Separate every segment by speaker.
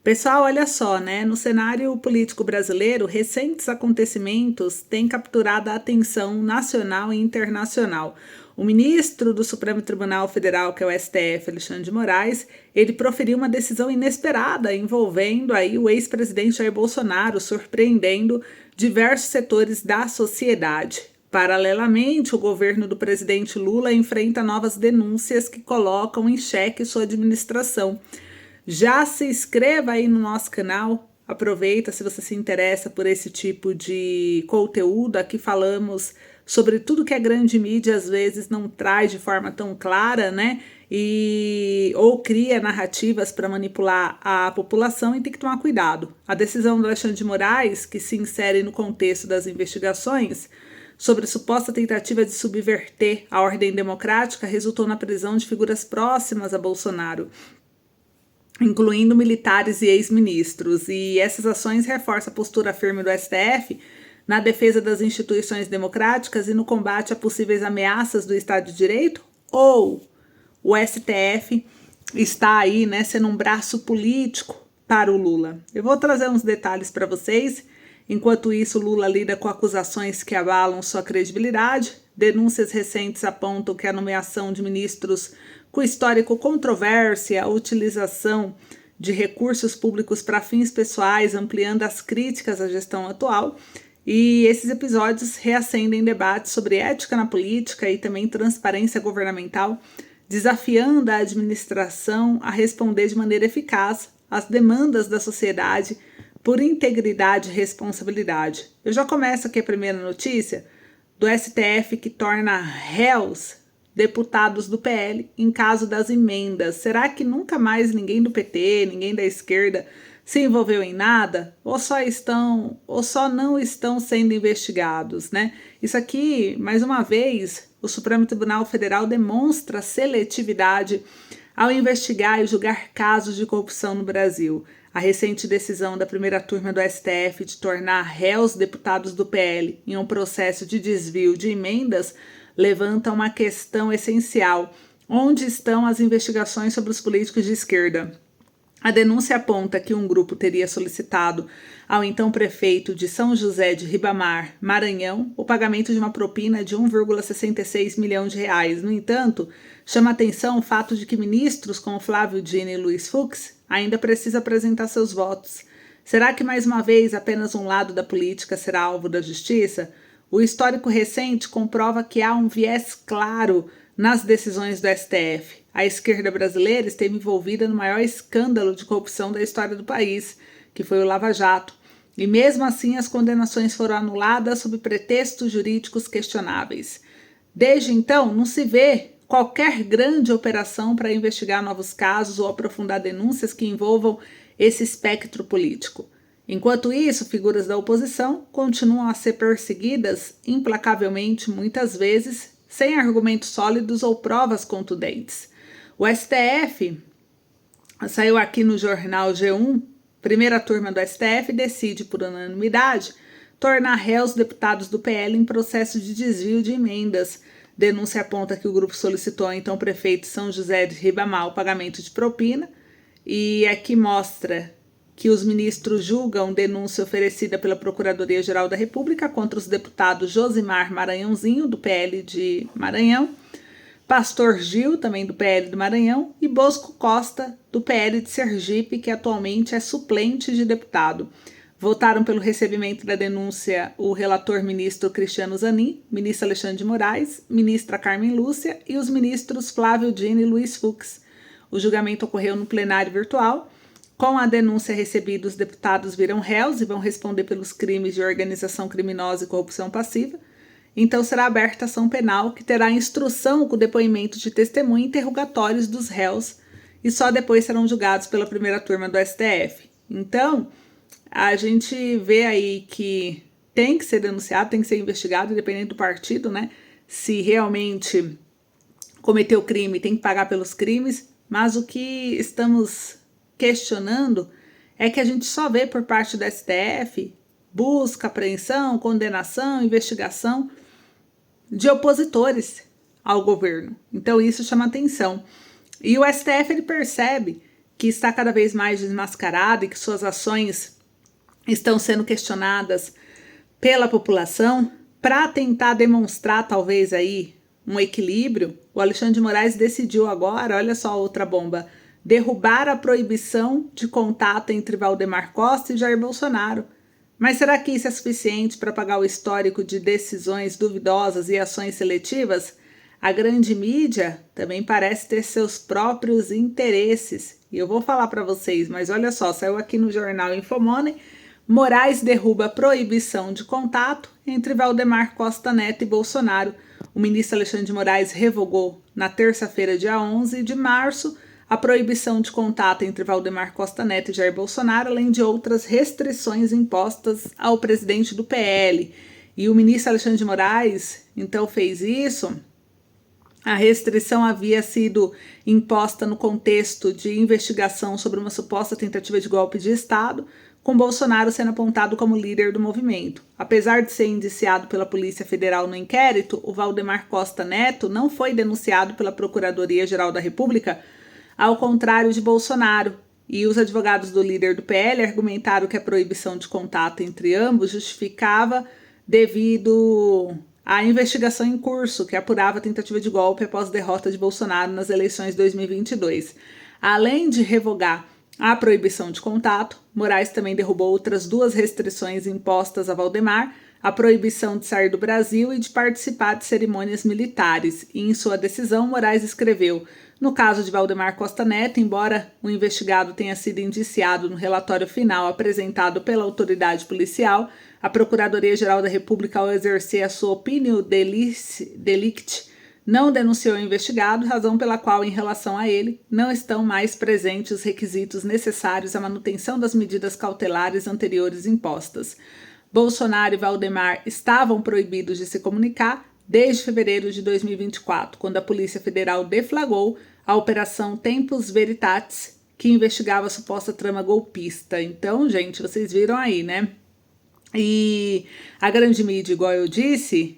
Speaker 1: Pessoal, olha só, né? No cenário político brasileiro, recentes acontecimentos têm capturado a atenção nacional e internacional. O ministro do Supremo Tribunal Federal, que é o STF, Alexandre de Moraes, ele proferiu uma decisão inesperada envolvendo aí o ex-presidente Jair Bolsonaro, surpreendendo diversos setores da sociedade. Paralelamente, o governo do presidente Lula enfrenta novas denúncias que colocam em xeque sua administração. Já se inscreva aí no nosso canal, aproveita se você se interessa por esse tipo de conteúdo. Aqui falamos sobre tudo que a grande mídia às vezes não traz de forma tão clara, né? Ou cria narrativas para manipular a população e tem que tomar cuidado. A decisão do Alexandre de Moraes, que se insere no contexto das investigações sobre suposta tentativa de subverter a ordem democrática, resultou na prisão de figuras próximas a Bolsonaro, incluindo militares e ex-ministros, e essas ações reforçam a postura firme do STF na defesa das instituições democráticas e no combate a possíveis ameaças do Estado de Direito, ou o STF está aí, né, sendo um braço político para o Lula. Eu vou trazer uns detalhes para vocês. Enquanto isso, Lula lida com acusações que abalam sua credibilidade. Denúncias recentes apontam que a nomeação de ministros com histórico controvérsia, a utilização de recursos públicos para fins pessoais, ampliando as críticas à gestão atual. E esses episódios reacendem debates sobre ética na política e também transparência governamental, desafiando a administração a responder de maneira eficaz às demandas da sociedade por integridade e responsabilidade. Eu já começo aqui a primeira notícia do STF que torna réus deputados do PL em caso das emendas. Será que nunca mais ninguém do PT, ninguém da esquerda se envolveu em nada? Ou só não estão sendo investigados, né? Isso aqui, mais uma vez, o Supremo Tribunal Federal demonstra seletividade ao investigar e julgar casos de corrupção no Brasil. A recente decisão da primeira turma do STF de tornar réus deputados do PL em um processo de desvio de emendas levanta uma questão essencial: onde estão as investigações sobre os políticos de esquerda? A denúncia aponta que um grupo teria solicitado ao então prefeito de São José de Ribamar, Maranhão, o pagamento de uma propina de 1,66 milhão de reais. No entanto, chama atenção o fato de que ministros como Flávio Dino e Luiz Fux ainda precisam apresentar seus votos. Será que mais uma vez apenas um lado da política será alvo da justiça? O histórico recente comprova que há um viés claro nas decisões do STF. A esquerda brasileira esteve envolvida no maior escândalo de corrupção da história do país, que foi o Lava Jato, e mesmo assim as condenações foram anuladas sob pretextos jurídicos questionáveis. Desde então, não se vê qualquer grande operação para investigar novos casos ou aprofundar denúncias que envolvam esse espectro político. Enquanto isso, figuras da oposição continuam a ser perseguidas implacavelmente, muitas vezes sem argumentos sólidos ou provas contundentes. O STF saiu aqui no jornal G1, primeira turma do STF decide por unanimidade tornar réus deputados do PL em processo de desvio de emendas. Denúncia aponta que o grupo solicitou ao então prefeito São José de Ribamar o pagamento de propina, e aqui mostra que os ministros julgam denúncia oferecida pela Procuradoria-Geral da República contra os deputados Josimar Maranhãozinho, do PL de Maranhão, Pastor Gil, também do PL do Maranhão, e Bosco Costa, do PL de Sergipe, que atualmente é suplente de deputado. Votaram pelo recebimento da denúncia o relator ministro Cristiano Zanin, ministro Alexandre de Moraes, ministra Carmen Lúcia e os ministros Flávio Dino e Luiz Fux. O julgamento ocorreu no plenário virtual. Com a denúncia recebida, os deputados viram réus e vão responder pelos crimes de organização criminosa e corrupção passiva. Então será aberta ação penal que terá instrução com depoimento de testemunha e interrogatórios dos réus e só depois serão julgados pela primeira turma do STF. Então, a gente vê aí que tem que ser denunciado, tem que ser investigado, independente do partido, né? Se realmente cometeu crime, tem que pagar pelos crimes, mas o que estamos questionando é que a gente só vê por parte do STF busca, apreensão, condenação, investigação de opositores ao governo. Então isso chama atenção. E o STF ele percebe que está cada vez mais desmascarado e que suas ações estão sendo questionadas pela população, para tentar demonstrar talvez aí um equilíbrio, o Alexandre de Moraes decidiu agora, olha só outra bomba, derrubar a proibição de contato entre Valdemar Costa e Jair Bolsonaro. Mas será que isso é suficiente para apagar o histórico de decisões duvidosas e ações seletivas? A grande mídia também parece ter seus próprios interesses. E eu vou falar para vocês, mas olha só, saiu aqui no jornal Infomoney, Moraes derruba a proibição de contato entre Valdemar Costa Neto e Bolsonaro. O ministro Alexandre de Moraes revogou na terça-feira, dia 11 de março, a proibição de contato entre Valdemar Costa Neto e Jair Bolsonaro, além de outras restrições impostas ao presidente do PL. E o ministro Alexandre de Moraes, então, fez isso. A restrição havia sido imposta no contexto de investigação sobre uma suposta tentativa de golpe de Estado, com Bolsonaro sendo apontado como líder do movimento. Apesar de ser indiciado pela Polícia Federal no inquérito, o Valdemar Costa Neto não foi denunciado pela Procuradoria-Geral da República, ao contrário de Bolsonaro. E os advogados do líder do PL argumentaram que a proibição de contato entre ambos justificava devido à investigação em curso, que apurava a tentativa de golpe após a derrota de Bolsonaro nas eleições de 2022. Além de revogar a proibição de contato, Moraes também derrubou outras duas restrições impostas a Valdemar, a proibição de sair do Brasil e de participar de cerimônias militares. E em sua decisão, Moraes escreveu: no caso de Valdemar Costa Neto, embora o investigado tenha sido indiciado no relatório final apresentado pela autoridade policial, a Procuradoria-Geral da República, ao exercer a sua opinião delicti, não denunciou o investigado, razão pela qual, em relação a ele, não estão mais presentes os requisitos necessários à manutenção das medidas cautelares anteriores impostas. Bolsonaro e Valdemar estavam proibidos de se comunicar desde fevereiro de 2024, quando a Polícia Federal deflagrou a Operação Tempus Veritatis, que investigava a suposta trama golpista. Então, gente, vocês viram aí, né? E a grande mídia, igual eu disse,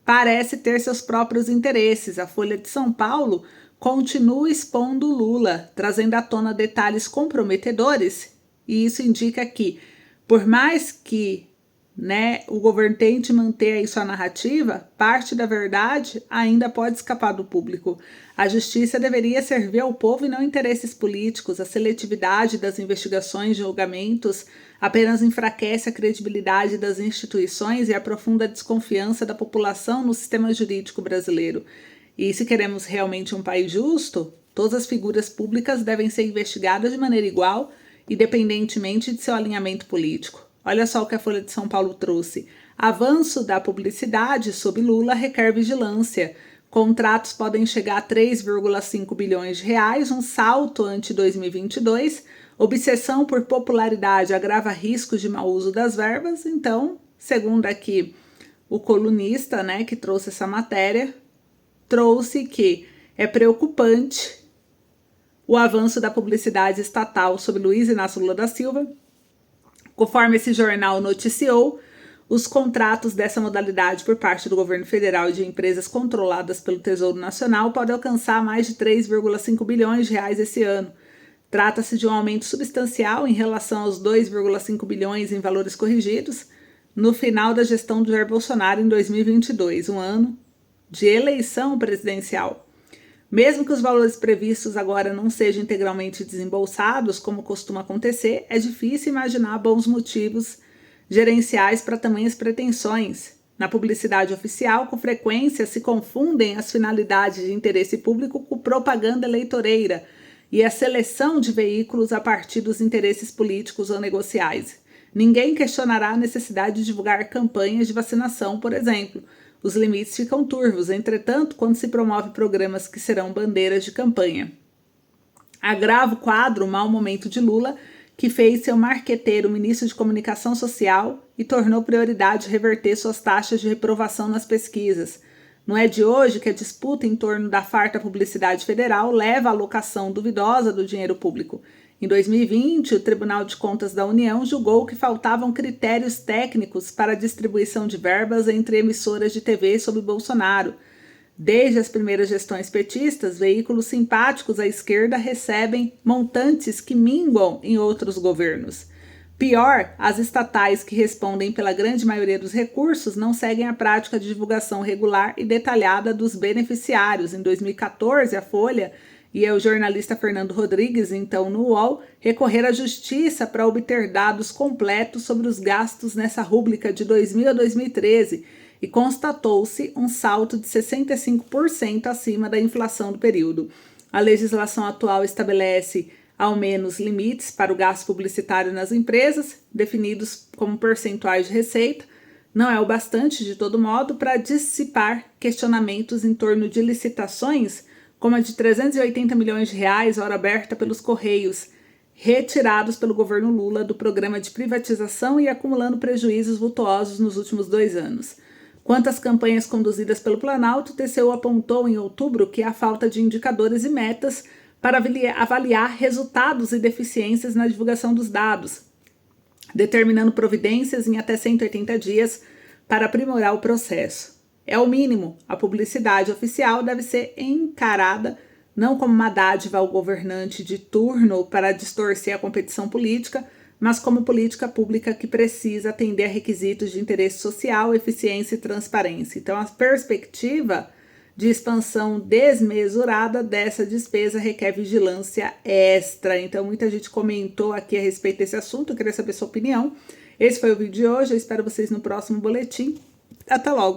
Speaker 1: parece ter seus próprios interesses. A Folha de São Paulo continua expondo Lula, trazendo à tona detalhes comprometedores, e isso indica que, por mais que o governo tente manter aí sua narrativa, parte da verdade ainda pode escapar do público. A justiça deveria servir ao povo e não interesses políticos. A seletividade das investigações e julgamentos apenas enfraquece a credibilidade das instituições e aprofunda a desconfiança da população no sistema jurídico brasileiro. E se queremos realmente um país justo, todas as figuras públicas devem ser investigadas de maneira igual, independentemente de seu alinhamento político. Olha só o que a Folha de São Paulo trouxe. Avanço da publicidade sob Lula requer vigilância. Contratos podem chegar a 3,5 bilhões de reais, um salto ante 2022. Obsessão por popularidade agrava riscos de mau uso das verbas. Então, segundo aqui o colunista, que trouxe essa matéria, trouxe que é preocupante o avanço da publicidade estatal sob Luiz Inácio Lula da Silva. Conforme esse jornal noticiou, os contratos dessa modalidade por parte do governo federal e de empresas controladas pelo Tesouro Nacional podem alcançar mais de 3,5 bilhões de reais esse ano. Trata-se de um aumento substancial em relação aos 2,5 bilhões em valores corrigidos no final da gestão do Jair Bolsonaro em 2022, um ano de eleição presidencial. Mesmo que os valores previstos agora não sejam integralmente desembolsados, como costuma acontecer, é difícil imaginar bons motivos gerenciais para tamanhas pretensões. Na publicidade oficial, com frequência se confundem as finalidades de interesse público com propaganda eleitoreira e a seleção de veículos a partir dos interesses políticos ou negociais. Ninguém questionará a necessidade de divulgar campanhas de vacinação, por exemplo. Os limites ficam turvos, entretanto, quando se promove programas que serão bandeiras de campanha. Agrava o quadro o mau momento de Lula, que fez seu marqueteiro ministro de Comunicação Social e tornou prioridade reverter suas taxas de reprovação nas pesquisas. Não é de hoje que a disputa em torno da farta publicidade federal leva à alocação duvidosa do dinheiro público. Em 2020, o Tribunal de Contas da União julgou que faltavam critérios técnicos para a distribuição de verbas entre emissoras de TV sob Bolsonaro. Desde as primeiras gestões petistas, veículos simpáticos à esquerda recebem montantes que minguam em outros governos. Pior, as estatais que respondem pela grande maioria dos recursos não seguem a prática de divulgação regular e detalhada dos beneficiários. Em 2014, a Folha e o jornalista Fernando Rodrigues, então no UOL, recorreram à justiça para obter dados completos sobre os gastos nessa rúbrica de 2000 a 2013 e constatou-se um salto de 65% acima da inflação do período. A legislação atual estabelece ao menos limites para o gasto publicitário nas empresas, definidos como percentuais de receita. Não é o bastante, de todo modo, para dissipar questionamentos em torno de licitações, como a de 380 milhões de reais, hora aberta pelos Correios, retirados pelo governo Lula do programa de privatização e acumulando prejuízos vultuosos nos últimos 2 anos. Quanto às campanhas conduzidas pelo Planalto, o TCU apontou em outubro que há falta de indicadores e metas para avaliar resultados e deficiências na divulgação dos dados, determinando providências em até 180 dias para aprimorar o processo. É o mínimo, a publicidade oficial deve ser encarada não como uma dádiva ao governante de turno para distorcer a competição política, mas como política pública que precisa atender a requisitos de interesse social, eficiência e transparência. Então, a perspectiva de expansão desmesurada dessa despesa requer vigilância extra. Então, muita gente comentou aqui a respeito desse assunto, eu queria saber sua opinião. Esse foi o vídeo de hoje, eu espero vocês no próximo boletim. Até logo!